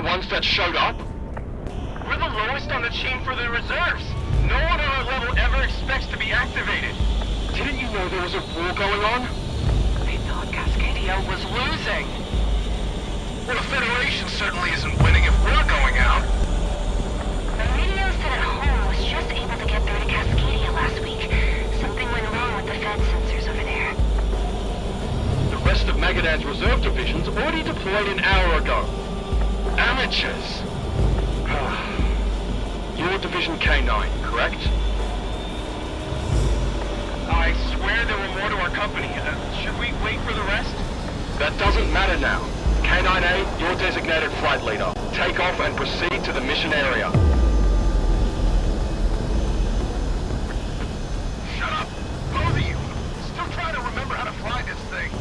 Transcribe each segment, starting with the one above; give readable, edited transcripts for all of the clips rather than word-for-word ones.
Ones that showed up? We're the lowest on the chain for the reserves. No one on our level ever expects to be activated. Didn't you know there was a war going on? I thought Cascadia was losing. Well, the Federation certainly isn't winning if we're going out. The radio said at home was just able to get through to Cascadia last week. Something went wrong with the Fed sensors over there. The rest of Magadan's reserve divisions already deployed an hour ago. Amateurs! You're Division K9, correct? I swear there were more to our company. Should we wait for the rest? That doesn't matter now. K9A, your designated flight leader. Take off and proceed to the mission area. Shut up! Both of you! Still trying to remember how to fly this thing.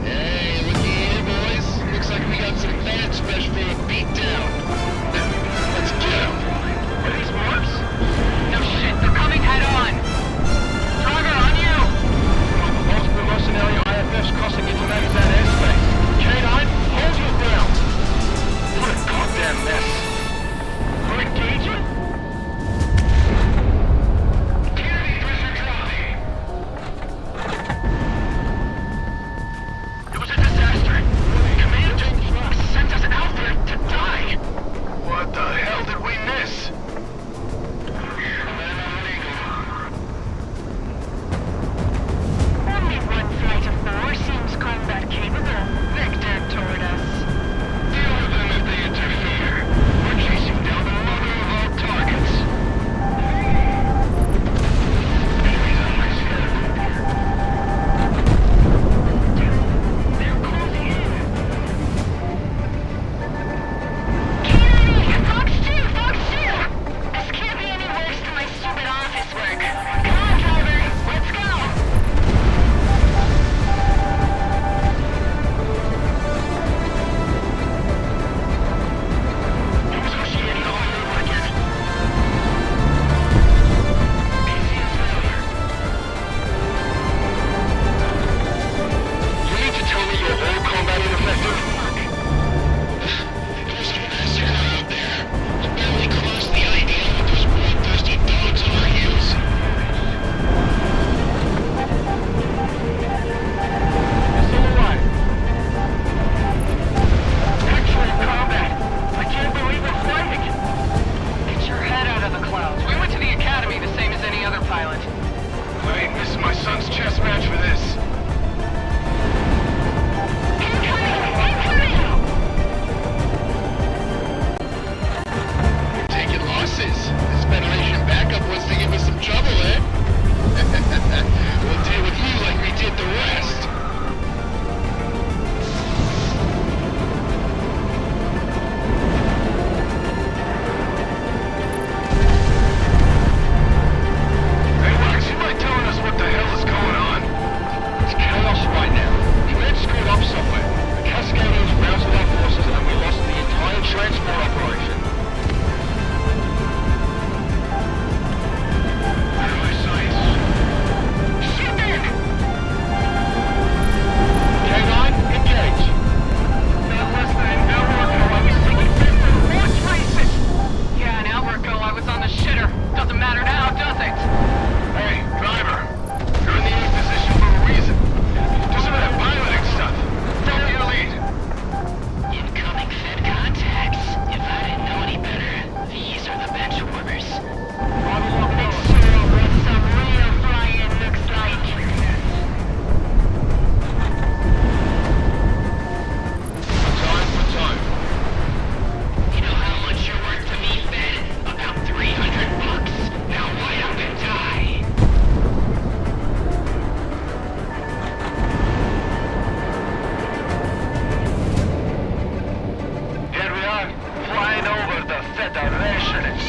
Hey, looky here, boys. Looks like we got some mad special for a beat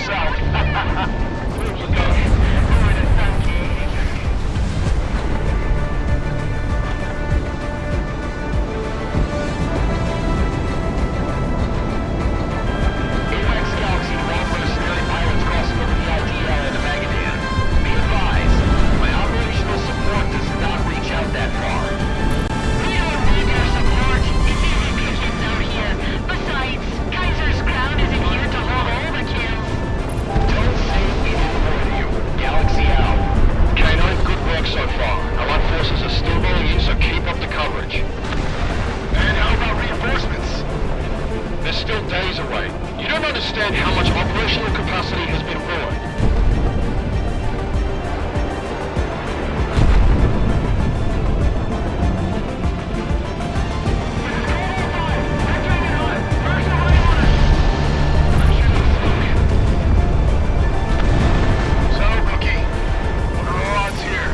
yourself. Where you go? How much operational capacity has been ruined. So, Rookie, what are the odds here?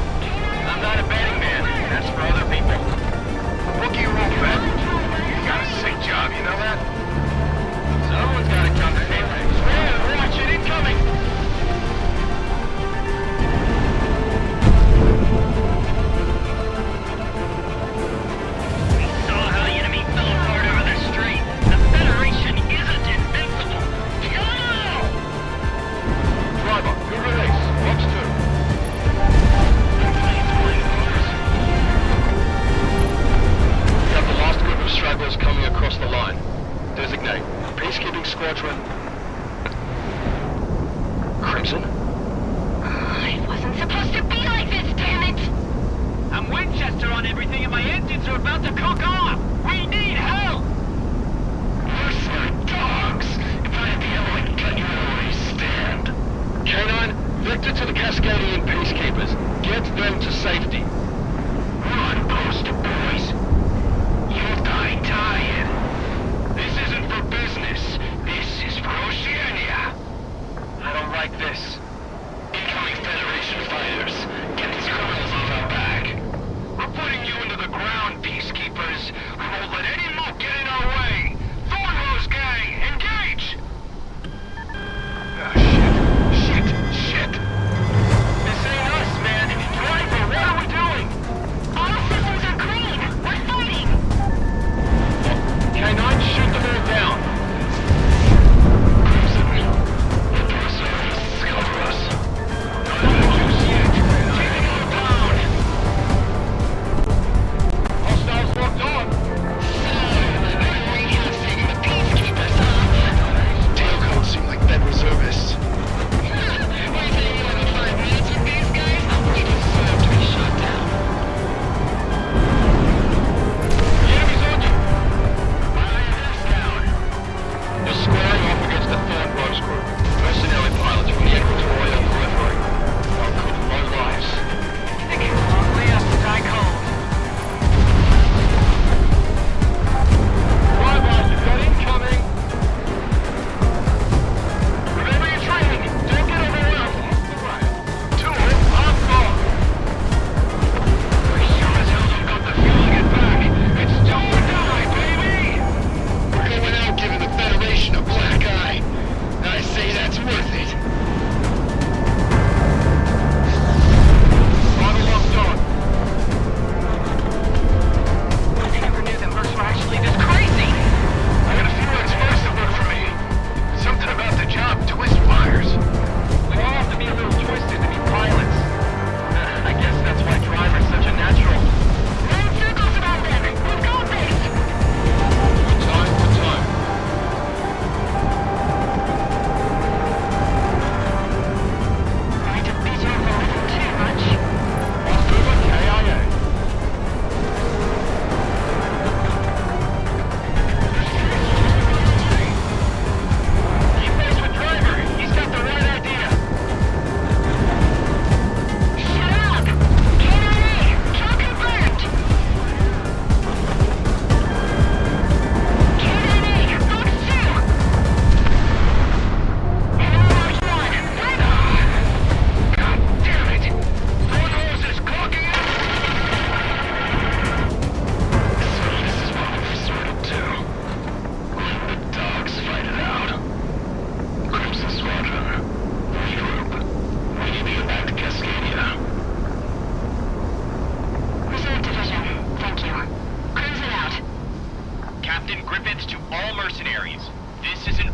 I'm not a betting man. That's for other people. Rookie, you won't bet. You got a sick job, you know that? Someone's gotta come to him. Watch it, incoming! We saw how the enemy fell apart over the street. The Federation isn't invincible. Go! Driver, good release. Box 2. We have the last group of stragglers coming across the line. Designate. Peacekeeping squadron. Crimson? It wasn't supposed to be like this, damn it! I'm Winchester on everything and my engines are about to cook off! We need help! Mercenary dogs! If I had the ammo, I'd cut you where you stand. K9, Victor to the Cascadian Peacekeepers. Get them to safety. Run, poster boys. You'll die trying. This isn't for business. This is for Oceania. I don't like this. Incoming Federation fighters. Get these criminals off our back. We're putting you into the ground, peacekeepers. We won't let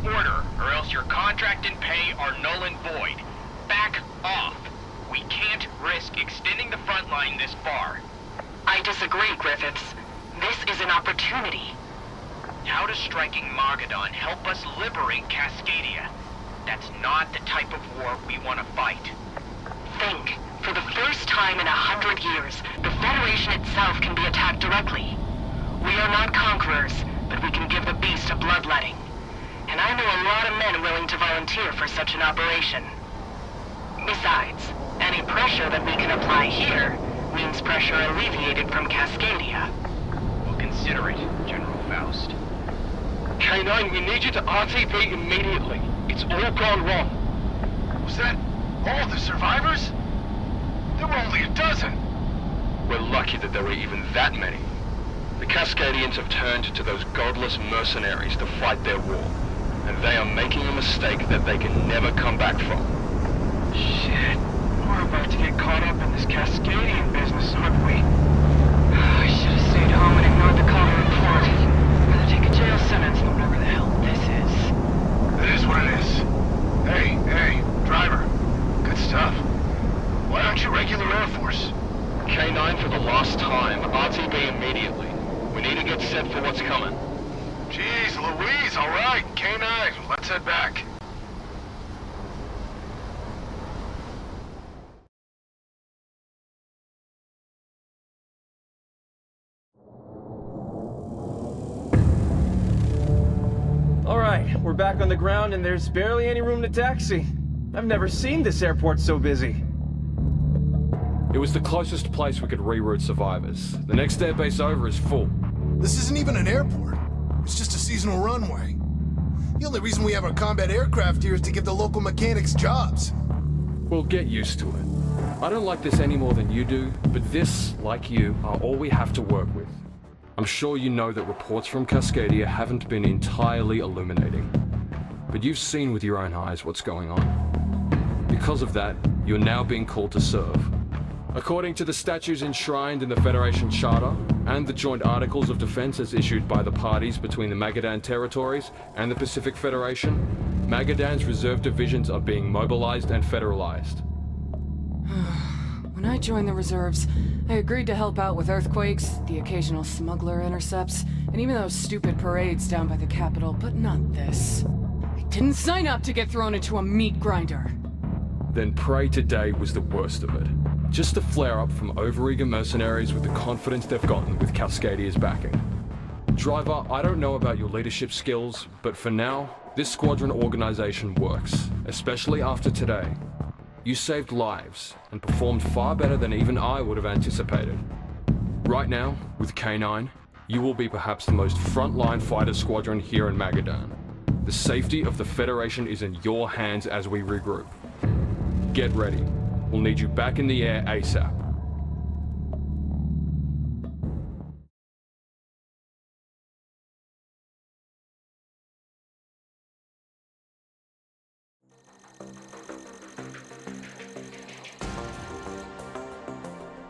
order, or else your contract and pay are null and void. Back off. We can't risk extending the front line this far. I disagree, Griffiths. This is an opportunity. How does striking Magadan help us liberate Cascadia? That's not the type of war we want to fight. Think. For the first time in 100 years, the Federation itself can be attacked directly. We are not conquerors, but we can give the beast a bloodletting. And I know a lot of men willing to volunteer for such an operation. Besides, any pressure that we can apply here means pressure alleviated from Cascadia. We'll consider it, General Faust. K9, we need you to RTB immediately. It's all gone wrong. Was that all the survivors? There were only a dozen. We're lucky that there were even that many. The Cascadians have turned to those godless mercenaries to fight their war, and they are making a mistake that they can never come back from. Shit. We're about to get caught up in this Cascadian business, aren't we? I should have stayed home and ignored the call to report. Rather take a jail sentence than whatever the hell this is. It is what it is. Hey, driver. Good stuff. Why aren't you regular Air Force? K9 for the last time, RTB immediately. We need to get set for what's coming. Jeez, Louise, all right. K9, let's head back. All right, we're back on the ground and there's barely any room to taxi. I've never seen this airport so busy. It was the closest place we could reroute survivors. The next airbase over is full. This isn't even an airport. It's just a seasonal runway. The only reason we have our combat aircraft here is to give the local mechanics jobs. We'll get used to it. I don't like this any more than you do, but this, like you, are all we have to work with. I'm sure you know that reports from Cascadia haven't been entirely illuminating. But you've seen with your own eyes what's going on. Because of that, you're now being called to serve. According to the statutes enshrined in the Federation Charter and the joint articles of defense as issued by the parties between the Magadan territories and the Pacific Federation, Magadan's reserve divisions are being mobilized and federalized. When I joined the reserves, I agreed to help out with earthquakes, the occasional smuggler intercepts, and even those stupid parades down by the Capitol, but not this. I didn't sign up to get thrown into a meat grinder. Then Prey today was the worst of it. Just a flare-up from overeager mercenaries with the confidence they've gotten with Cascadia's backing. Driver, I don't know about your leadership skills, but for now, this squadron organization works, especially after today. You saved lives, and performed far better than even I would have anticipated. Right now, with K9, you will be perhaps the most frontline fighter squadron here in Magadan. The safety of the Federation is in your hands as we regroup. Get ready. We'll need you back in the air ASAP.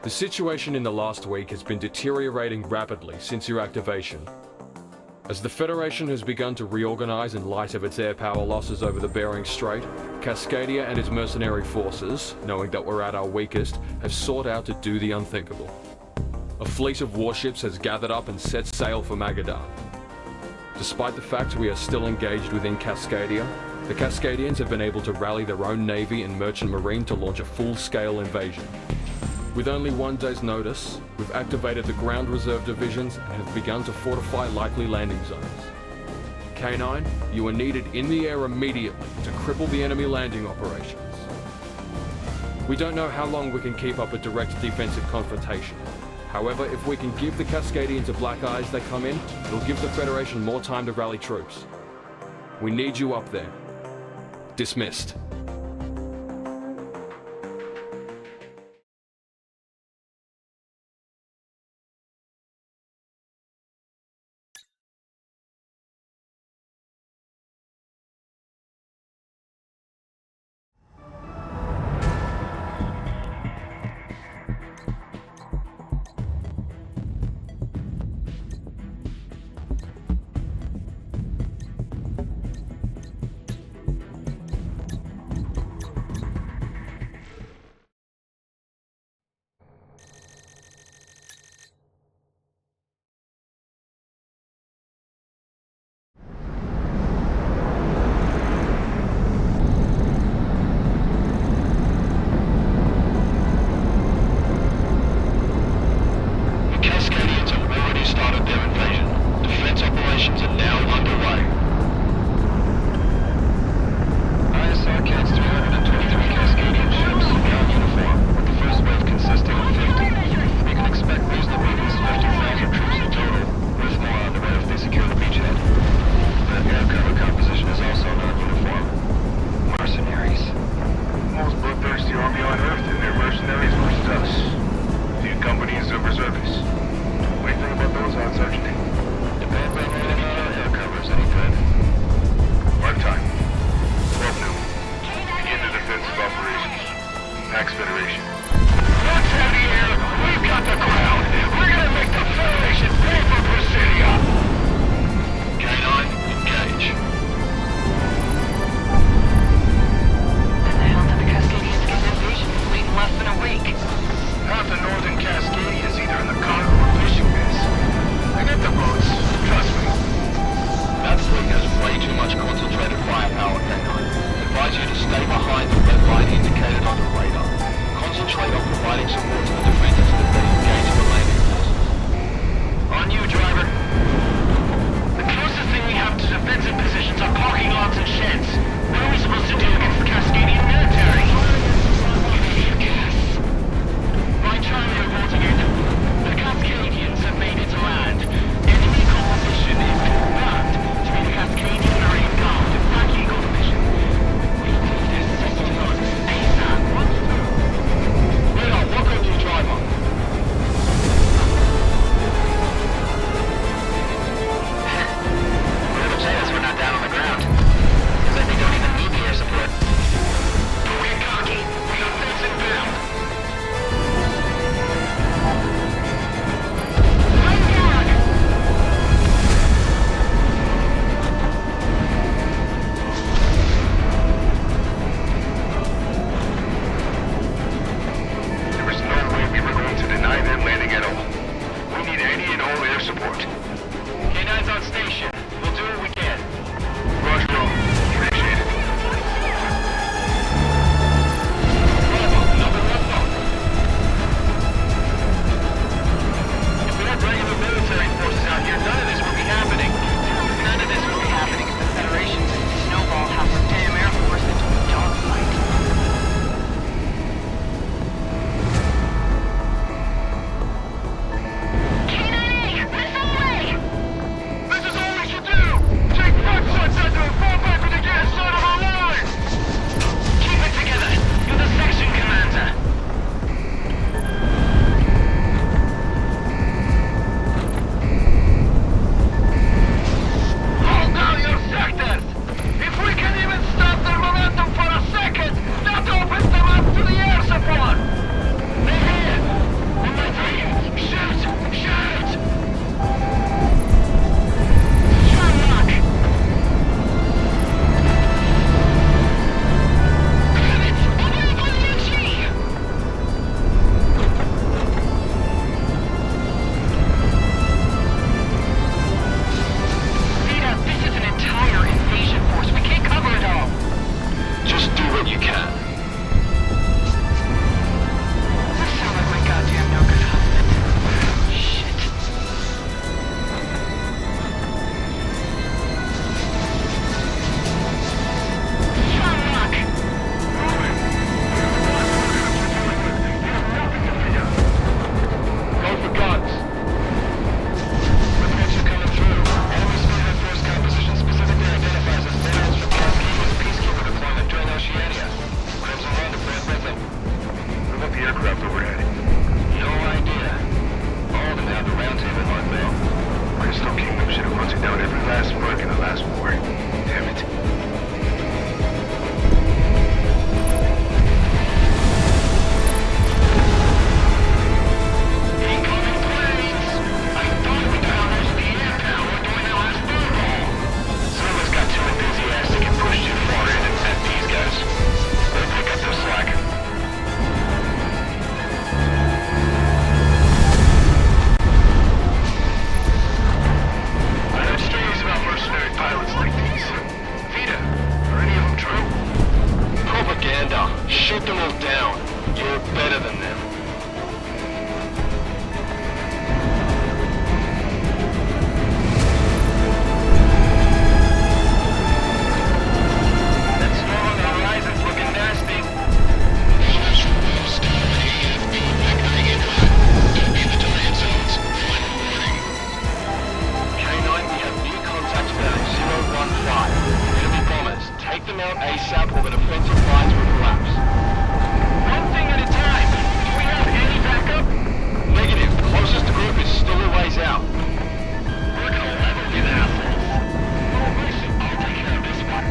The situation in the last week has been deteriorating rapidly since your activation. As the Federation has begun to reorganize in light of its air power losses over the Bering Strait, Cascadia and its mercenary forces, knowing that we're at our weakest, have sought out to do the unthinkable. A fleet of warships has gathered up and set sail for Magadan. Despite the fact we are still engaged within Cascadia, the Cascadians have been able to rally their own navy and merchant marine to launch a full-scale invasion. With only 1 day's notice, we've activated the ground reserve divisions and have begun to fortify likely landing zones. K9, you are needed in the air immediately to cripple the enemy landing operations. We don't know how long we can keep up a direct defensive confrontation. However, if we can give the Cascadians a black eye as they come in, it'll give the Federation more time to rally troops. We need you up there. Dismissed. shoot them all down. You're better than them. That storm on the horizon's looking nasty. K9, we have new contact bearing 015. Enemy bombers. Take them out ASAP or the defensive lines will collapse. One thing at a time. Do we have any backup? Negative. Closest group is still a ways out. We're gonna level these assholes. Oh, listen, I'll take care of this one.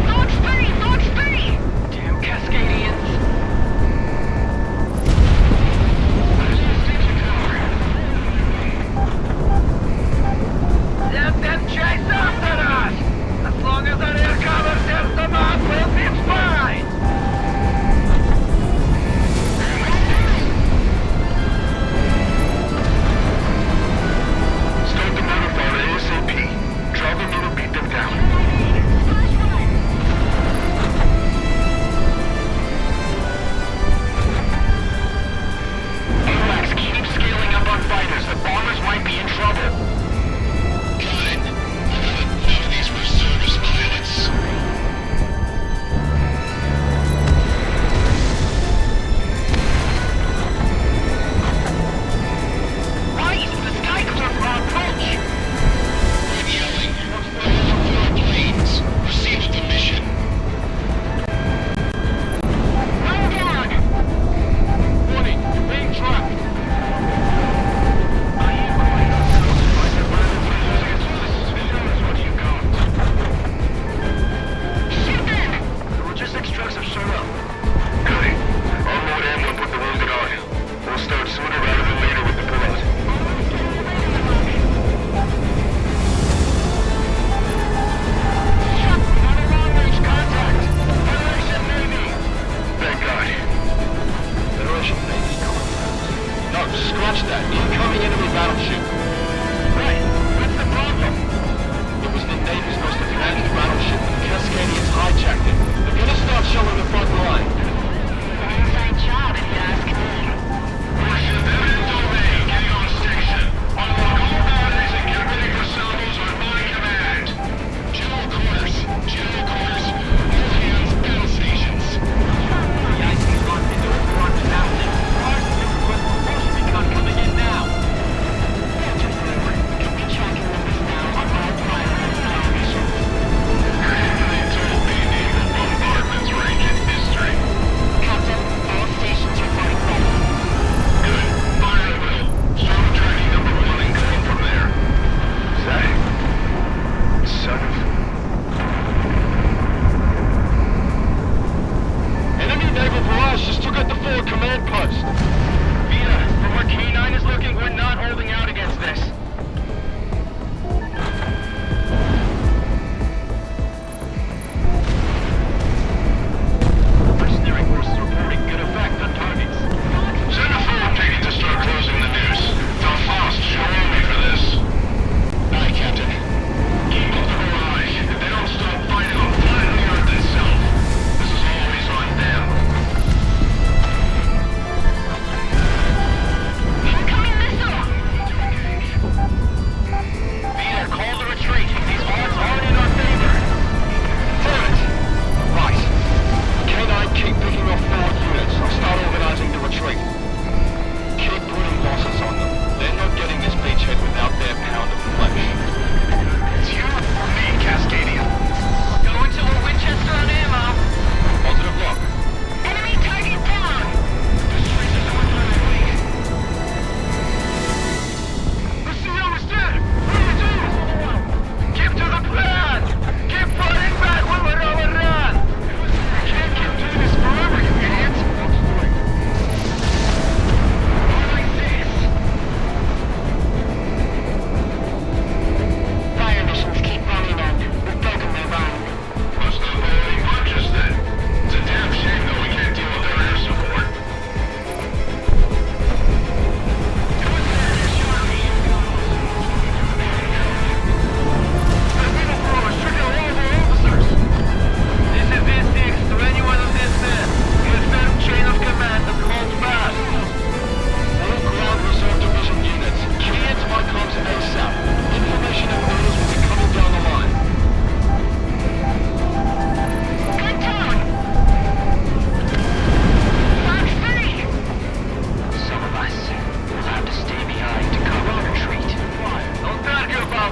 Launch free! Launch free! Damn Cascadians. Let them chase us!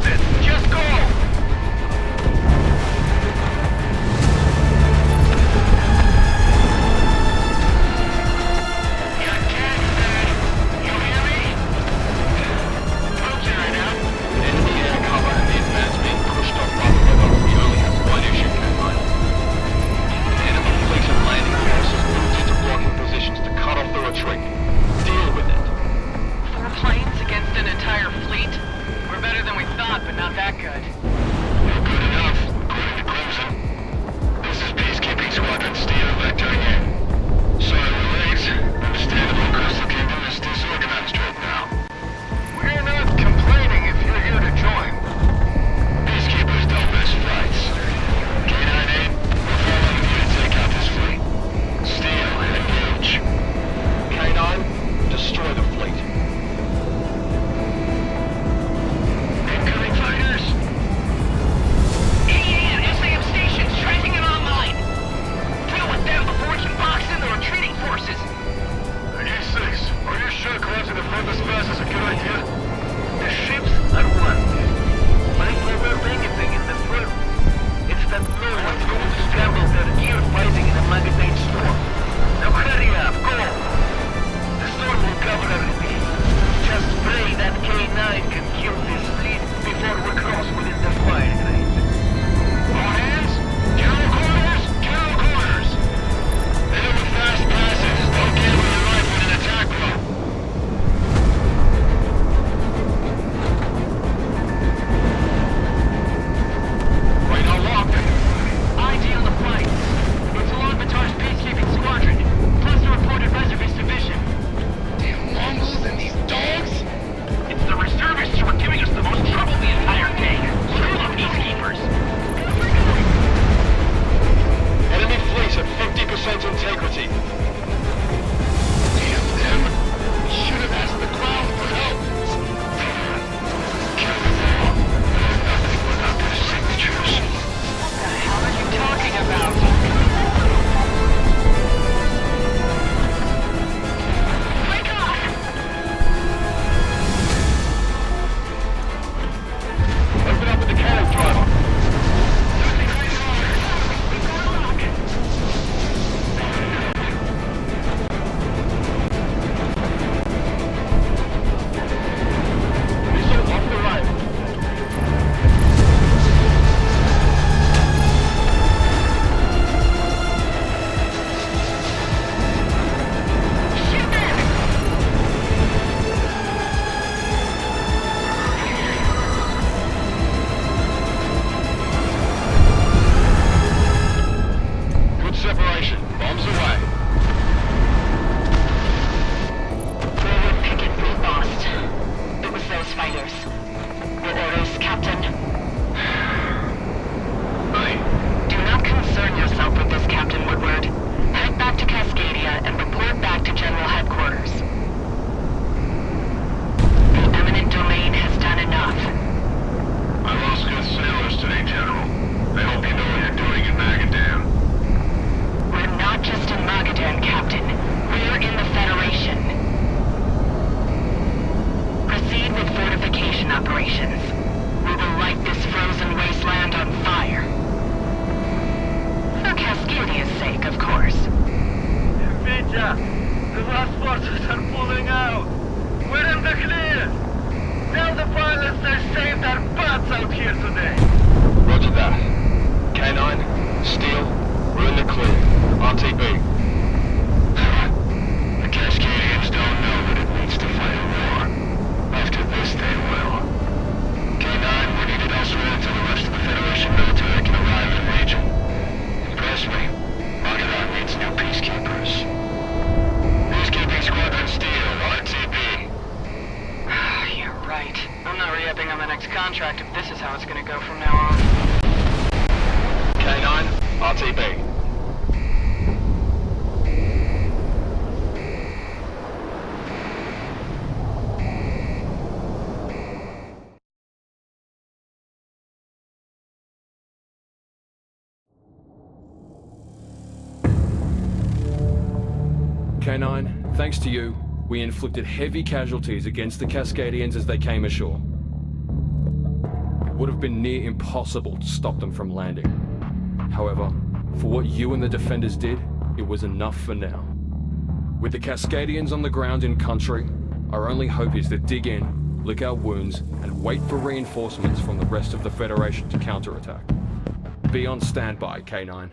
about this. Just go! But not that good. Not good enough, according to Crimson. This is Peacekeeping Squadron Steel Vector again. Sorry we're late. Understandable, Crystal Kingdom is disorganized right now. We're not complaining if you're here to join. Peacekeepers don't miss flights. K-98, we're following you to take out this fleet. Steel, engage. K-9, destroy the fleet. Contract if this is how it's gonna go from now on. K-9, RTB. K-9, thanks to you, we inflicted heavy casualties against the Cascadians as they came ashore. It would have been near impossible to stop them from landing. However, for what you and the defenders did, it was enough for now. With the Cascadians on the ground in country, our only hope is to dig in, lick our wounds, and wait for reinforcements from the rest of the Federation to counterattack. Be on standby, K9.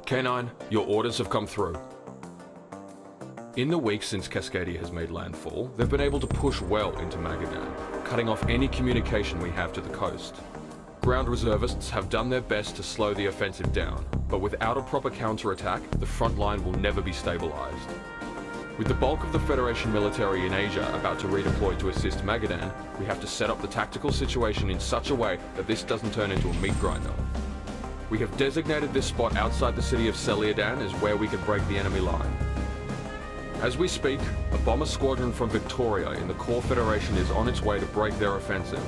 K9, your orders have come through. In the weeks since Cascadia has made landfall, they've been able to push well into Magadan, cutting off any communication we have to the coast. Ground reservists have done their best to slow the offensive down, but without a proper counterattack, the front line will never be stabilized. With the bulk of the Federation military in Asia about to redeploy to assist Magadan, we have to set up the tactical situation in such a way that this doesn't turn into a meat grinder. We have designated this spot outside the city of Celiadan as where we can break the enemy line. As we speak, a bomber squadron from Victoria in the core Federation is on its way to break their offensive.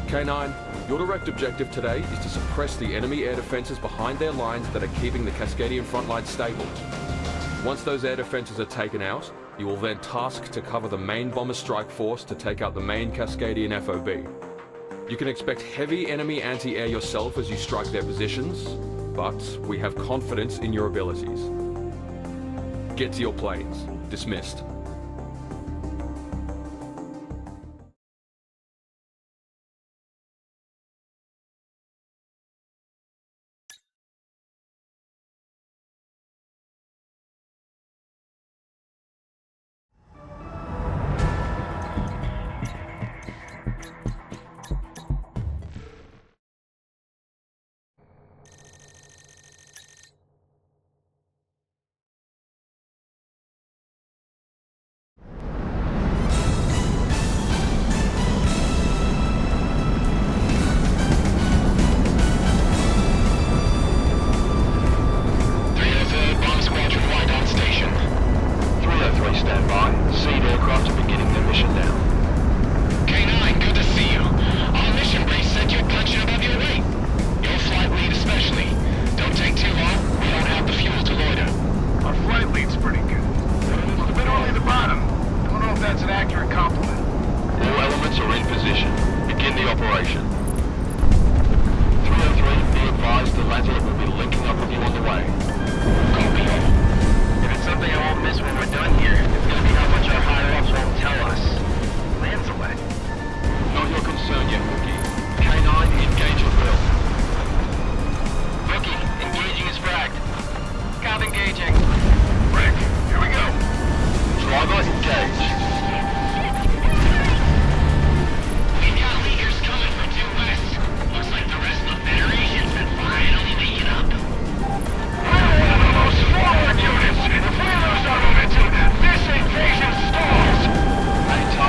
K9, your direct objective today is to suppress the enemy air defenses behind their lines that are keeping the Cascadian front line stable. Once those air defenses are taken out, you will then task to cover the main bomber strike force to take out the main Cascadian FOB. You can expect heavy enemy anti-air yourself as you strike their positions, but we have confidence in your abilities. Get to your planes. Dismissed. Maintain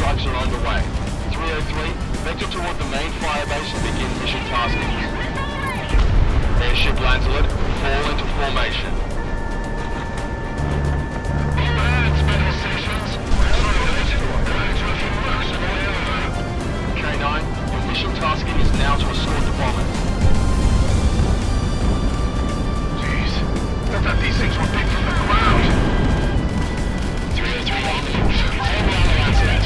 strikes are underway. 303, vector toward the main firebase and begin mission tasking. Airship lands alert, fall into formation. K9, your mission tasking is now to escort the bomber. Jeez, I thought these things were big from the ground. 303, hold on to answer that.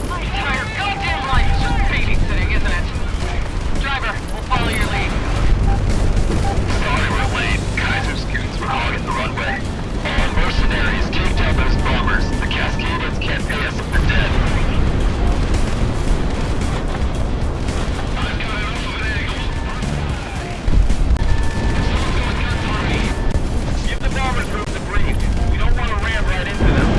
My entire goddamn life is just babysitting, isn't it? Driver, we'll follow your lead. Sorry we're late. Kaiser's goons were hogging the runway. All mercenaries, take down those bombers. The Cascadians can't pay us if we're dead. I've got enough of an angle. Give the bombers room to breathe. We don't want to ram right into them.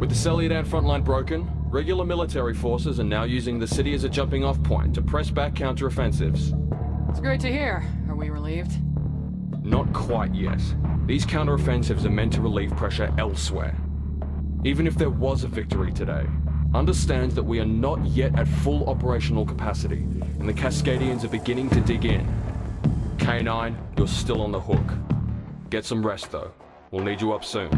With the Celiadan frontline broken, regular military forces are now using the city as a jumping-off point to press back counteroffensives. It's great to hear. Are we relieved? Not quite yet. These counteroffensives are meant to relieve pressure elsewhere. Even if there was a victory today, understand that we are not yet at full operational capacity, and the Cascadians are beginning to dig in. K9, you're still on the hook. Get some rest though. We'll need you up soon.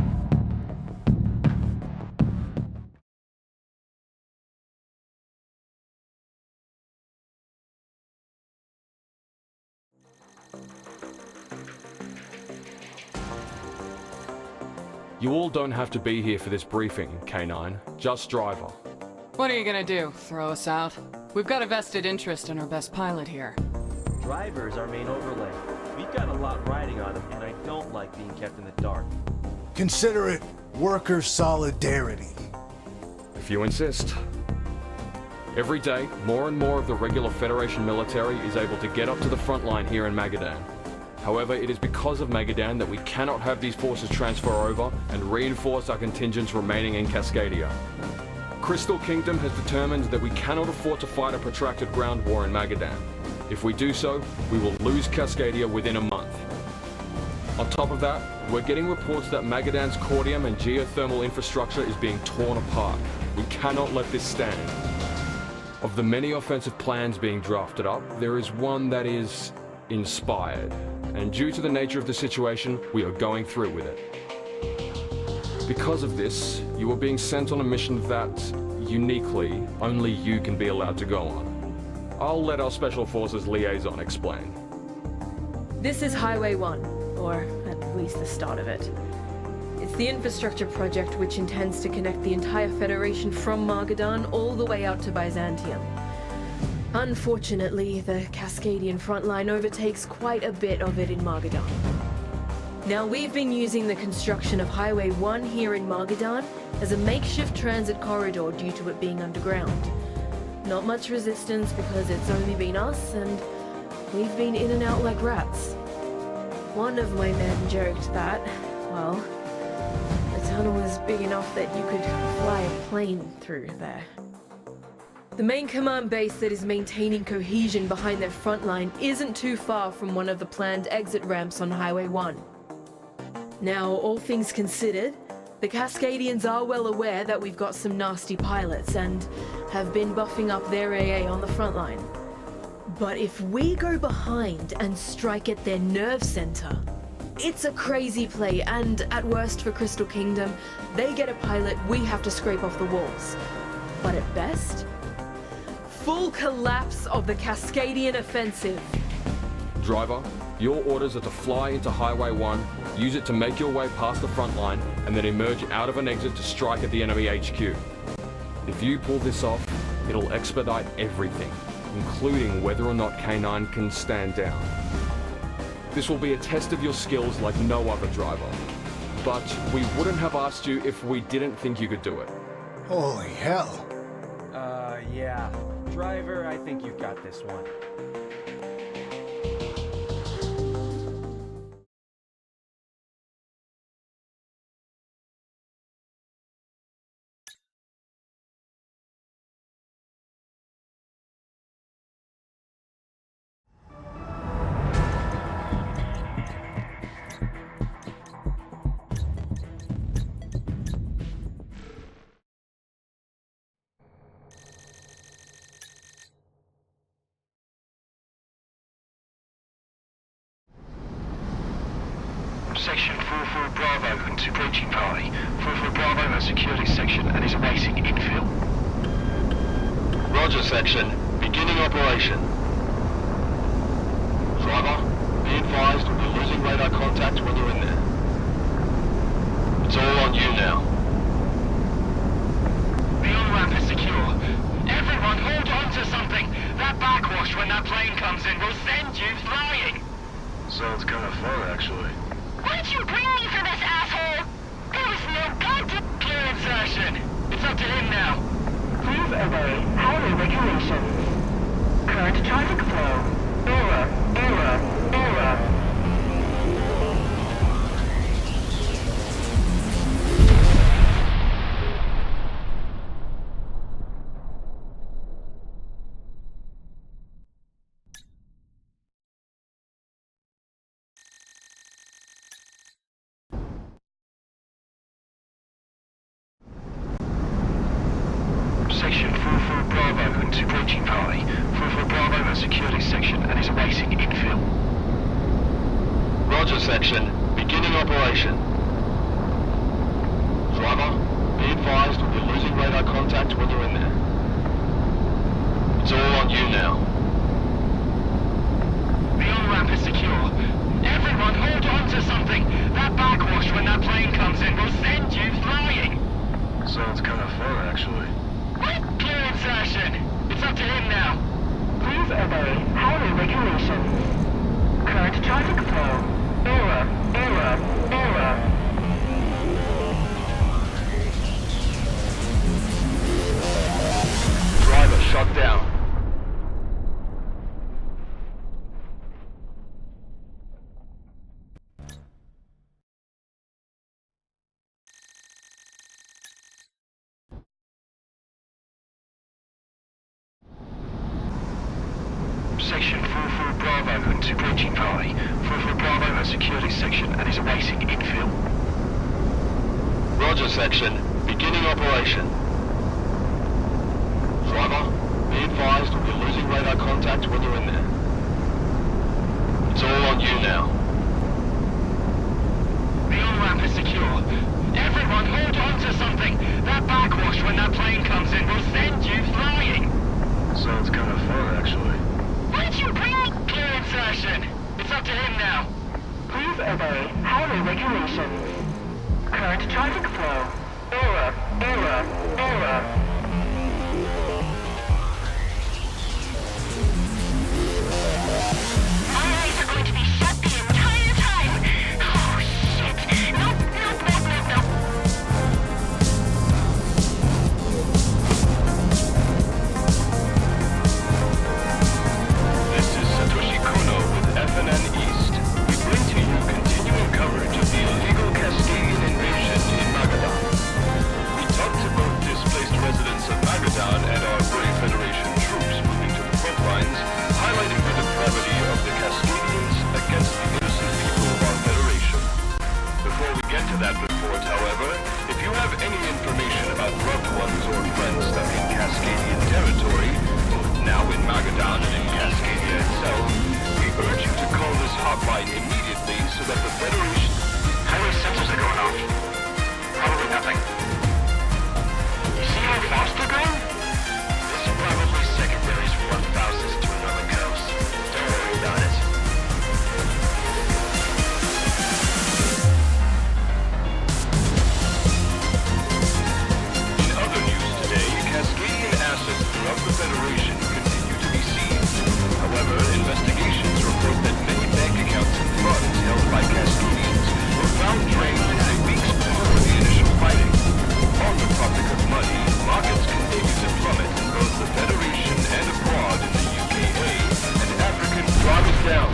You all don't have to be here for this briefing, K9. Just Driver. What are you gonna do? Throw us out? We've got a vested interest in our best pilot here. Driver's our main overlay. We've got a lot riding on him, and I don't like being kept in the dark. Consider it worker solidarity. If you insist. Every day, more and more of the regular Federation military is able to get up to the front line here in Magadan. However, it is because of Magadan that we cannot have these forces transfer over and reinforce our contingents remaining in Cascadia. Crystal Kingdom has determined that we cannot afford to fight a protracted ground war in Magadan. If we do so, we will lose Cascadia within a month. On top of that, we're getting reports that Magadan's cordium and geothermal infrastructure is being torn apart. We cannot let this stand. Of the many offensive plans being drafted up, there is one that is inspired. And due to the nature of the situation, we are going through with it. Because of this, you are being sent on a mission that, uniquely, only you can be allowed to go on. I'll let our Special Forces liaison explain. This is Highway 1, or at least the start of it. It's the infrastructure project which intends to connect the entire Federation from Magadan all the way out to Byzantium. Unfortunately, the Cascadian frontline overtakes quite a bit of it in Magadan. Now, we've been using the construction of Highway 1 here in Magadan as a makeshift transit corridor due to it being underground. Not much resistance because it's only been us, and we've been in and out like rats. One of my men joked that, well, the tunnel is big enough that you could fly a plane through there. The main command base that is maintaining cohesion behind their front line isn't too far from one of the planned exit ramps on Highway 1. Now, all things considered, the Cascadians are well aware that we've got some nasty pilots and have been buffing up their AA on the front line. But if we go behind and strike at their nerve center, it's a crazy play, and at worst for Crystal Kingdom, they get a pilot we have to scrape off the walls. But at best, full collapse of the Cascadian offensive. Driver, your orders are to fly into Highway 1, use it to make your way past the front line, and then emerge out of an exit to strike at the enemy HQ. If you pull this off, it'll expedite everything, including whether or not K9 can stand down. This will be a test of your skills like no other, Driver. But we wouldn't have asked you if we didn't think you could do it. Holy hell. Yeah. Driver, I think you've got this one. Section 44 Bravo and two breaching party. 44 Bravo has secured his section and is awaiting infill. Roger, Section. Beginning operation. Driver, be advised we'll be losing radar contact when you're in there. It's all on you now. The on-ramp is secure. Everyone hold on to something! That backwash when that plane comes in will send you flying! Sounds kind of fun, actually. Why'd you bring me for this, asshole? There was no goddamn clear insertion. It's up to him now. Please obey highway regulations. Current traffic flow. Error. Wagon to approaching Valley. 44 Bravo has secured his section and is awaiting infill. Roger, section. Beginning operation. Driver, be advised we'll be losing radar contact when you're in there. It's all on you now. The on-ramp is secure. Everyone hold on to something! That backwash when that plane comes in will send you flying! Sounds kind of fun, actually. Clear insertion! It's up to him now! Please obey highway regulations. Current traffic flow. Error. Driver shot down. Section 44 Bravo to approaching Valley. 44 Bravo has secured his section and is awaiting infill. Roger, section. Beginning operation. Driver, be advised we'll be losing radar contact when you're in there. It's all on you now. The on-ramp is secure. Everyone hold on to something! That backwash when that plane comes in will send you flying! Sounds kind of fun, actually. Why'd you bring me? Clear insertion! It's up to him now! Please obey highway regulations. Current traffic flow. Error. My eyes are going to be shut the entire time. Oh, shit. Nope. This is Satoshi Kuno with FNN East. We bring to you continuing coverage of the illegal Cascadian invasion in Magadan. We talked to both displaced residents of Magadan and our brave Federation troops moving to the front lines, highlighting the depravity of the Cascadians against the innocent people of our Federation. Before we get to that report, however, if you have any information about loved ones or friends stuck in Cascadian territory, both now in Magadan and in Cascadia itself, we urge you to call this hotline immediately so that the Federation... Highway sensors are going off. Probably nothing. You see how fast they're going? This is probably secondaries from 1,000s to another coast. Don't worry about it. In other news today, Cascadian assets throughout the Federation continue to be seized. However, investigations report that many bank accounts and funds held by Cascadians were found drained in weeks before the initial fighting. On the topic of money, markets continue to plummet in both the Federation and abroad in the UKA, and African fraud is down.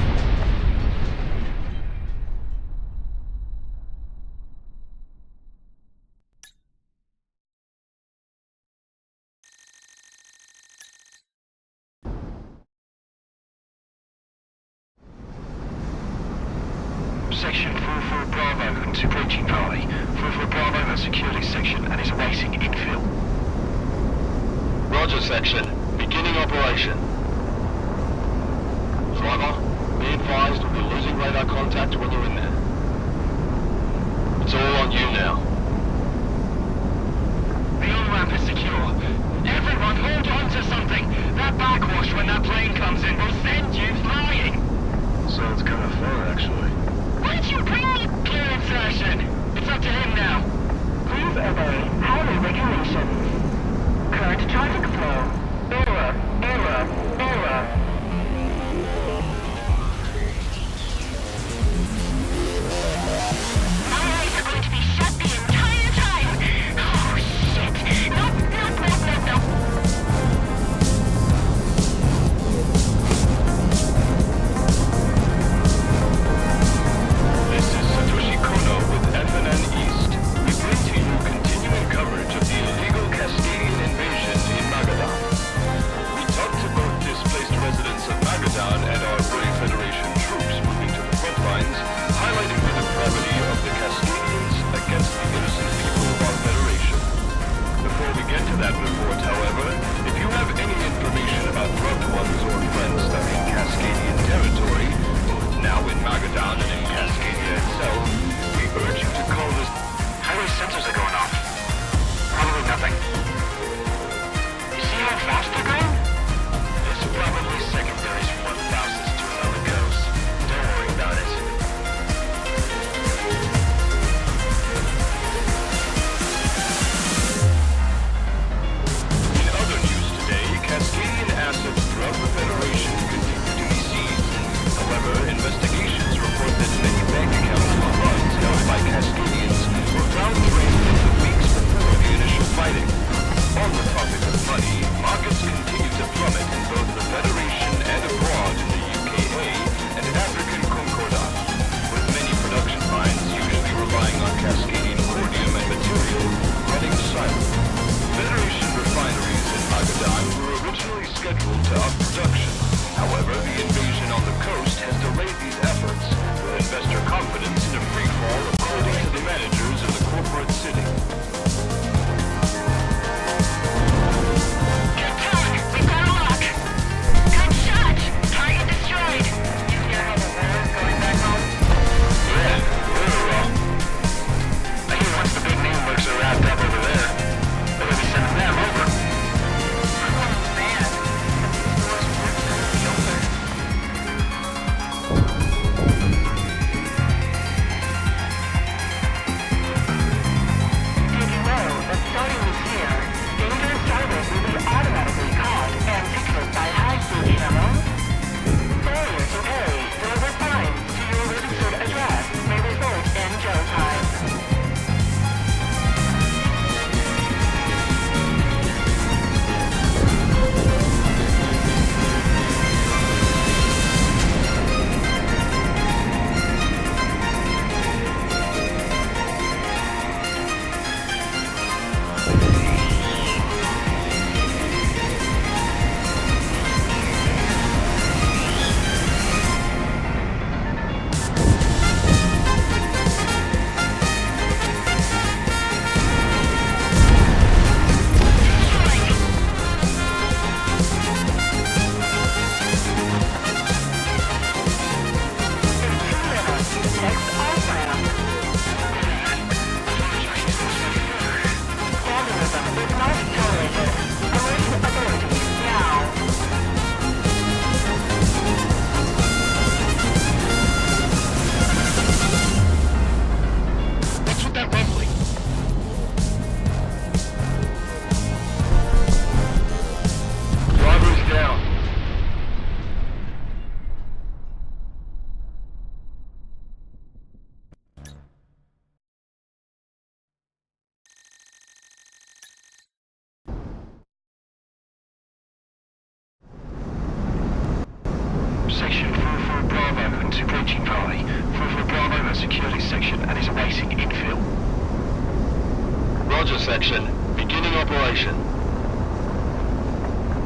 Section 44 Bravo to approaching Valley. 44 Bravo has secured his section and is awaiting infill. Roger, section. Beginning operation. Driver, be advised we'll be losing radar contact when you're in there. It's all on you now. The on-ramp is secure. Everyone hold on to something! That backwash when that plane comes in will send you flying! Sounds kind of fun, actually. Why'd you bring me? Clear insertion! It's up to him now! Please obey highway regulations. Current traffic flow. Error. section and is awaiting infill. Roger, section. Beginning operation.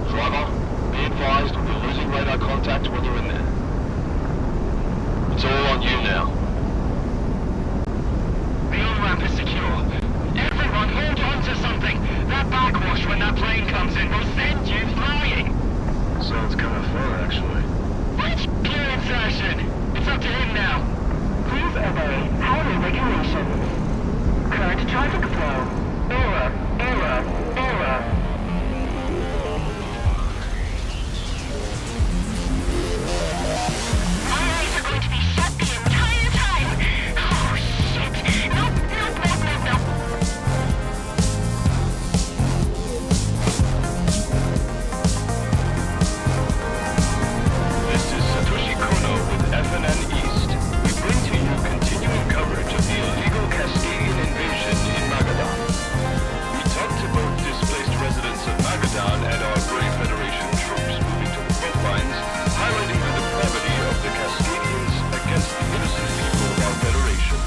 Driver, be advised we're losing radar contact when you're in there. It's all on you now. The on-ramp is secure. Everyone hold on to something! That backwash when that plane comes in will send you flying! Sounds kind of fun, actually. Which clear insertion? It's up to him now. Please obey highway regulations. Current traffic flow. Error. Highways are going to be shut the entire time. Oh, shit. Nope. This is Satoshi Kono with FNN East. We bring to you continuing coverage of the illegal Cascadian invasion in Magadan. We talked to both displaced residents of Magadan and our brave Federation troops moving to the front lines, highlighting the depravity of the Cascadians against the innocent people of our Federation.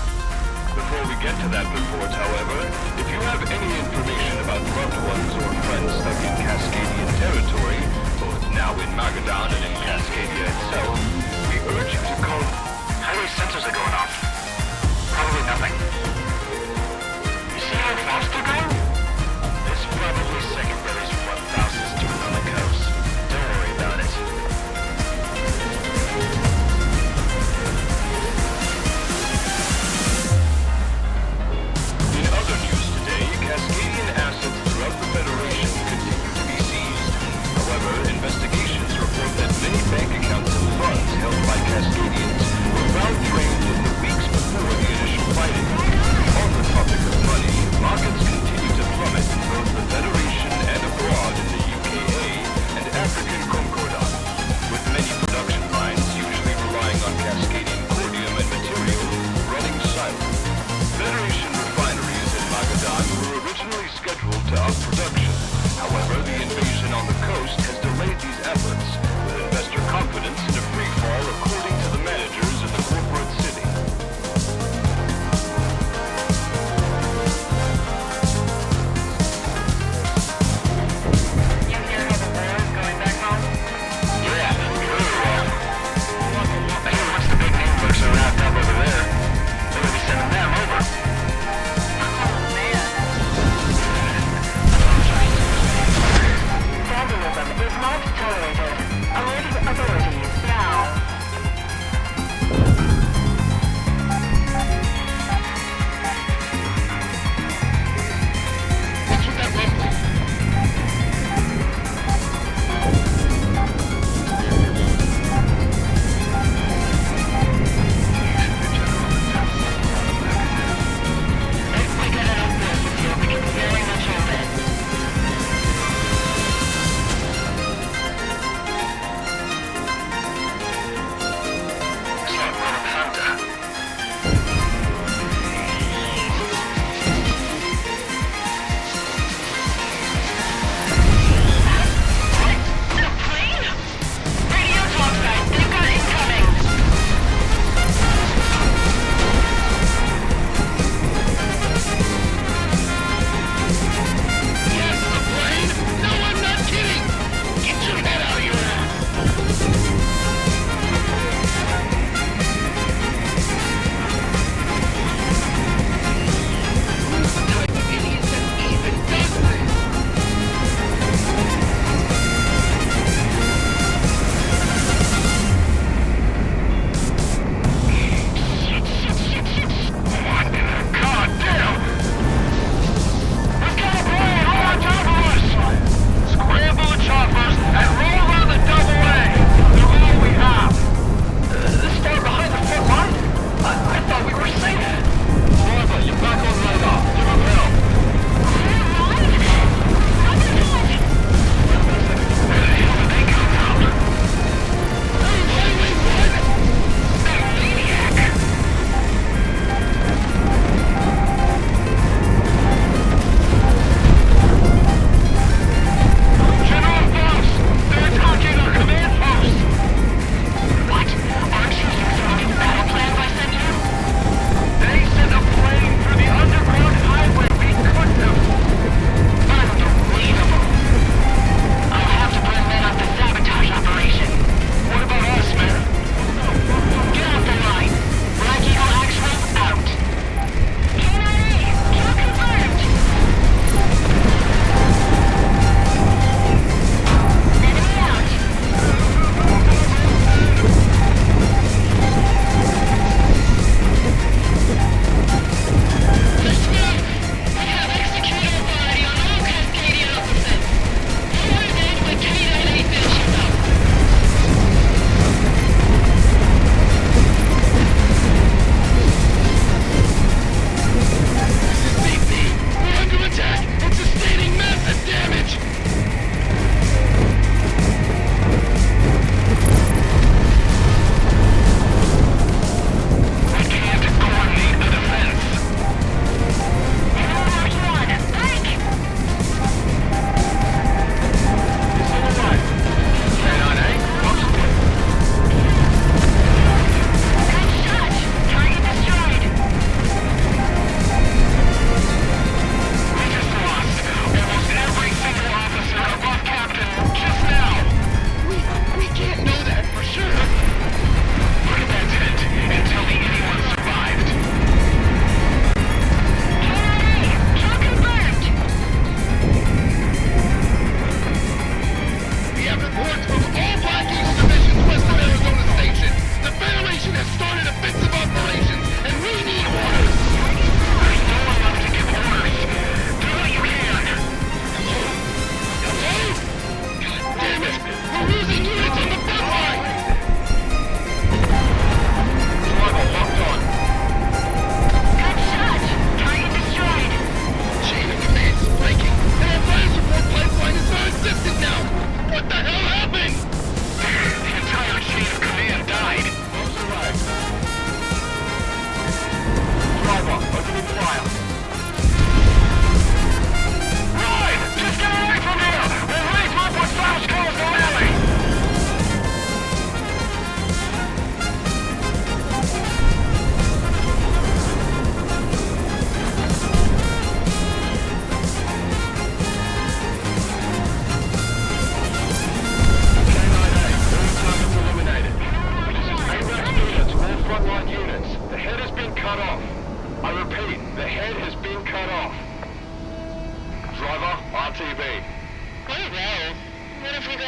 Before we get to that report, however, if you have any information about loved ones or friends stuck in Cascadian territory, both now in Magadan and in Cascadia itself, we urge you to call... Highway sensors are going off. Probably nothing. You see how fast they're going? It's probably secondaries from what Faust is doing on the coast. Don't worry about it. In other news today, Cascadian assets throughout the Federation continue to be seized. However, investigations report that many bank accounts and funds held by Cascadians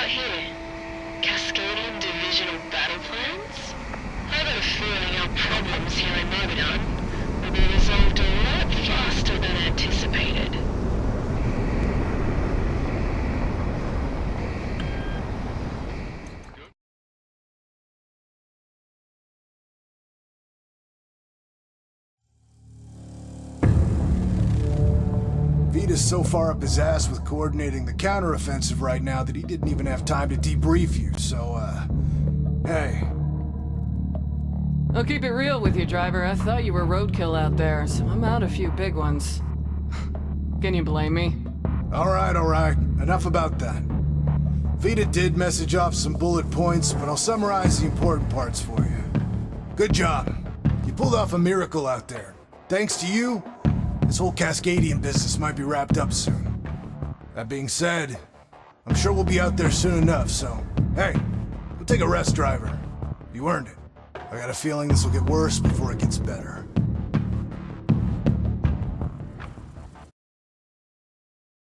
got here? Cascadian divisional battle plans? I got a feeling our problems here in Mogadon will be resolved a lot faster than anticipated. Vita's so far up his ass with coordinating the counteroffensive right now that he didn't even have time to debrief you, so, hey. I'll keep it real with you, driver. I thought you were roadkill out there, so I'm out a few big ones. Can you blame me? Alright. Enough about that. Vita did message off some bullet points, but I'll summarize the important parts for you. Good job. You pulled off a miracle out there. Thanks to you, this whole Cascadian business might be wrapped up soon. That being said, I'm sure we'll be out there soon enough, so, hey, go take a rest, driver. You earned it. I got a feeling this will get worse before it gets better.